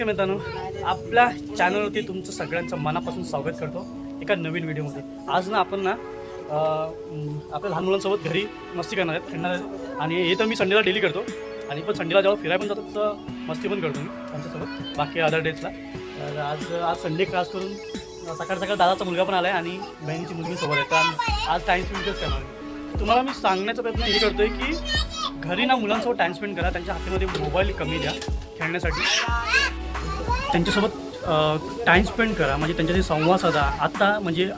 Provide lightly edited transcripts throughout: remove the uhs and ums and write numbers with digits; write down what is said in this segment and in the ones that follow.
नमस्कार मित्रांनो, आपल्या चॅनलवरती तुमचं सगळ्यांचं मनापासून स्वागत करतो एका नवीन व्हिडिओमध्ये. आज ना आपण ना आपल्या लहान मुलांसोबत घरी मस्ती करणार आहेत, खेळणार आहेत. आणि हे तर मी संडेला डेली करतो आणि पण संडेला जेव्हा फिरायला पण जातो तर मस्ती पण करतो मी त्यांच्यासोबत बाकी अदर डेजला. तर आज संडे क्लास करून सकाळ दादाचा मुलगा पण आला आहे आणि बहिणीची मुलगी सोबत आहे. तर आज टाईम स्पेंडच करणार आहे. तुम्हाला मी सांगण्याचा प्रयत्न हे करतो आहे की घरी ना मुलांसोबत टाईम स्पेंड करा. त्यांच्या हातामध्ये मोबाईल कमी द्या खेळण्यासाठी. त्यांच्यासोबत टाईम स्पेंड करा, म्हणजे त्यांच्याशी संवाद साधा. आत्ता म्हणजे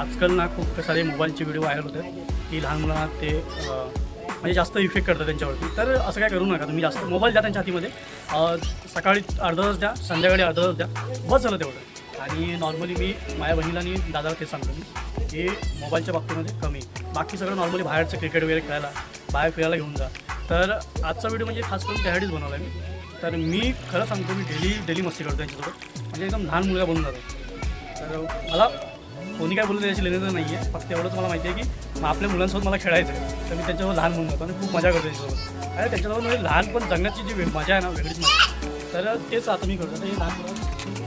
आजकाल ना खूप सारे मोबाईलचे व्हिडिओ व्हायरल होतात की लहान मुलांना ते म्हणजे जास्त इफेक्ट करतात त्यांच्यावरती. तर असं काय करू नका तुम्ही. जास्त मोबाईल द्या त्यांच्या हातीमध्ये. सकाळी अर्धा तास द्या, संध्याकाळी अर्धा तास द्या, बस झालं तेवढं. आणि नॉर्मली मी माझ्या बहिणीला आणि दादाला तेच सांगतो मी की मोबाईलच्या बाबतीमध्ये कमी. बाकी सगळं नॉर्मली बाहेरचं क्रिकेट वगैरे खेळायला बाहेर फिरायला घेऊन जा. तर आजचा व्हिडिओ म्हणजे खास करून त्यासाठीच बनवला आहे मी. तर मी खरं सांगतो मी डेली मस्ती करतो त्यांच्यासोबत, म्हणजे एकदम लहान मुलगा बनून जातो. तर मला कोणी काय बोललं त्याची लेणं नाही आहे. फक्त एवढंच मला माहिती आहे की आपल्या मुलांसोबत मला खेळायचं आहे. तर मी त्यांच्यासोबत लहान होऊन जातो आणि खूप मजा करतो त्यांच्यासोबत. आणि त्यांच्यासोबत म्हणजे लहानपण जगण्याची जी मजा आहे ना, वेगळीच मजा. तर तेच आता मी करतो. तर हे लहान मुलं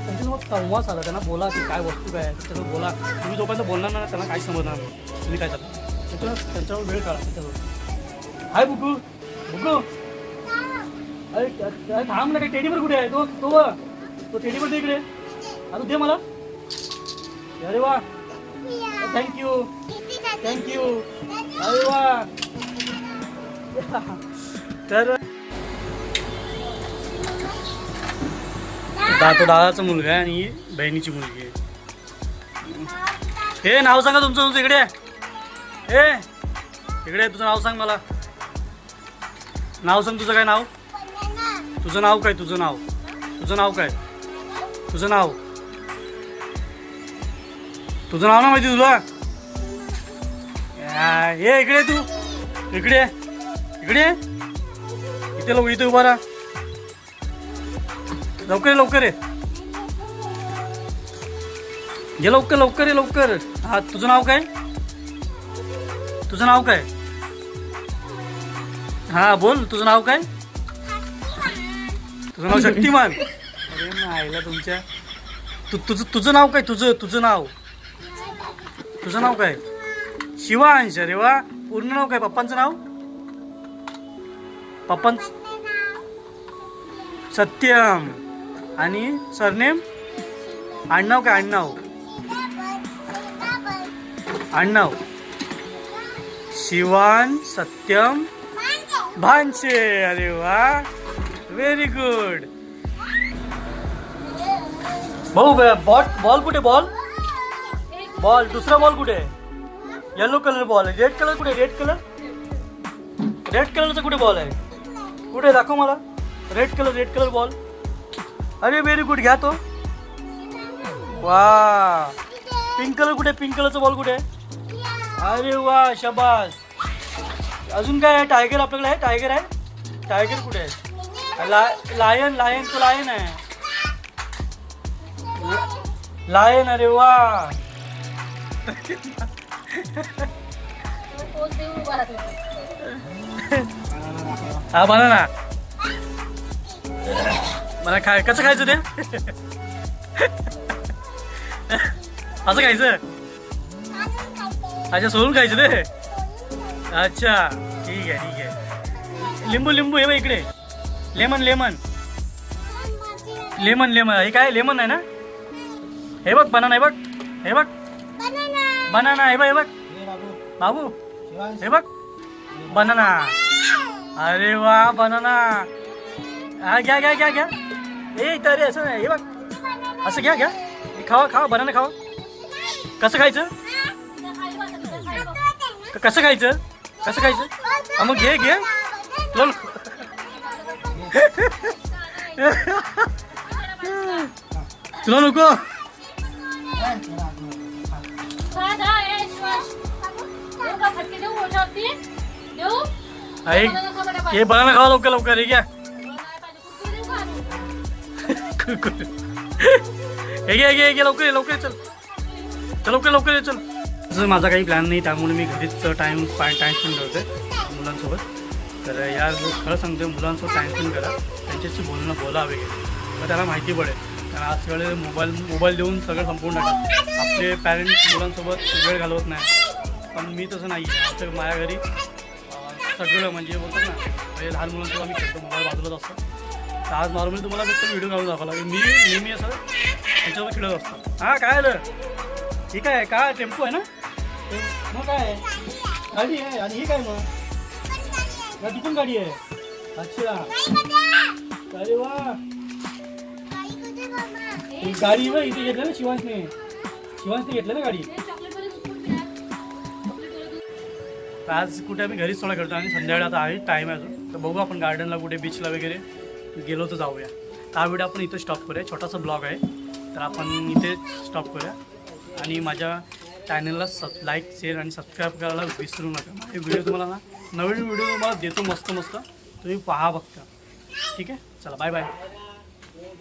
त्यांच्यासोबत संवाद साधा, त्यांना बोला की काय वस्तू काय आहे त्याच्यासोबत बोला. तुम्ही जोपर्यंत बोलणार ना त्यांना काही समजणार नाही तुम्ही काय चालतं. त्यांच्यावर वेळ काढा त्यांच्यासोबत. हाय बुकू बुकू, अरे थांब ना, काही टेडीवर कुठे आहे? तो टेडीवर दे इकडे. आता दे मला. अरे वा, थँक्यू. अरे वा. तर तो दादाचा मुलगा आहे आणि बहिणीची मुलगी आहे. हे नाव सांगा तुमचं इकडे. हे इकडे तुझं नाव सांग मला. नाव सांग तुझं काय नाव? तुझं नाव काय? तुझं नाव काय? तुझं नाव ना माहिती तुला? हे इकडे तू इकडे इथे उभा राहा. लवकर ये. ये लवकर. हा, तुझं नाव काय? हा बोल, तुझं नाव काय? तुझं नाव शक्तिमान. अरे नाहीला तुमच्या. तुझं नाव काय? तुझं नाव काय? शिवांश. अरे वा. पूर्ण नाव काय? पप्पांचं नाव? सत्यम. आणि सरनेम? आडनाव काय? आडनाव शिवान सत्यम भांचे. अरे वा, व्हेरी गुड. भाऊ बॉल कुठे? बॉल दुसरा बॉल कुठे? येलो कलर बॉल आहे. रेड कलर कुठे? रेड कलरचा कुठे बॉल आहे? कुठे दाखव मला. Red colour ball. अरे व्हेरी गुड, घ्या तो. वा. पिंक कलर कुठे? पिंक कलरचा बॉल कुठे? अरे वा, शाबास. अजून काय आहे? टायगर आपल्याकडे आहे. टायगर कुठे आहे? लायन. तो लायन आहे. लायन. अरे वा. हा बनाना. मला कसं खायचं ते? असं खायचं? अच्छा, सोलून खायचं ते. अच्छा, ठीक आहे. लिंबू हे बघ इकडे. लेमन. हे काय? लेमन आहे ना. हे बघ बनाना. हे बघ बनाना. हे बघ बाबू. हे बघ बनाना. अरे वा, बनाना. हा, घ्या. ए तर असं नाही. हे बघ असं घ्या. खावा बनाना खावा. कसं खायचं? मग घे. तुला नको? हे बनाना खावा लवकर. हे घ्या. हे लवकर चल. तसं माझा काही प्लॅन नाही, त्यामुळे मी घरीच टाईम स्पेंड करतो आहे मुलांसोबत. तर यार खरं सांगतो, मुलांसोबत टाईम स्पेंड करा, त्यांच्याशी बोला वगैरे. तर त्याला माहिती पडेल. कारण आजकाल मोबाईल देऊन सगळं संपवून टाकतात. आपले पॅरेंट्स मुलांसोबत वेळ घालवत नाही, पण मी तसं नाही. तर माझ्या घरी सगळं म्हणजे बोलतात ना, म्हणजे लहान मुलांसोबत आम्ही खेळतो, मोबाईल बाजूलाच असतो. तर आज नॉर्मली तुम्हाला फक्त व्हिडिओ काढून दाखवला की मी नेहमी असं त्यांच्यासोबत खेळत असतो. हां काय आलं, ठीक आहे. काय टेम्पो आहे ना, मग काय आहे, गाडी आहे. आणि ही काय मग, ती पण गाडी आहे. अच्छा, अरे वा, गाडी बघ इथे घेतलं ना शिवांशने घेतलं ना गाडी. आज कुठे आम्ही घरीच थोडा खेळतो आणि संध्याकाळी आता आहे टाईम आहे अजून. तर बघू आपण गार्डनला कुठे बीचला वगैरे गेलो तर जाऊया. तर हा व्हिडिओ आपण इथे स्टॉप करूया. छोटासा ब्लॉग आहे तर आपण इथे स्टॉप करूया. आणि माझ्या चॅनलला लाईक शेअर आणि सबस्क्राईब करायला विसरू नका. हे व्हिडिओ तुम्हाला ना नवीन व्हिडिओ तुम्हाला देतो मस्त तुम्ही पहा बघता. ठीक आहे, चला बाय बाय.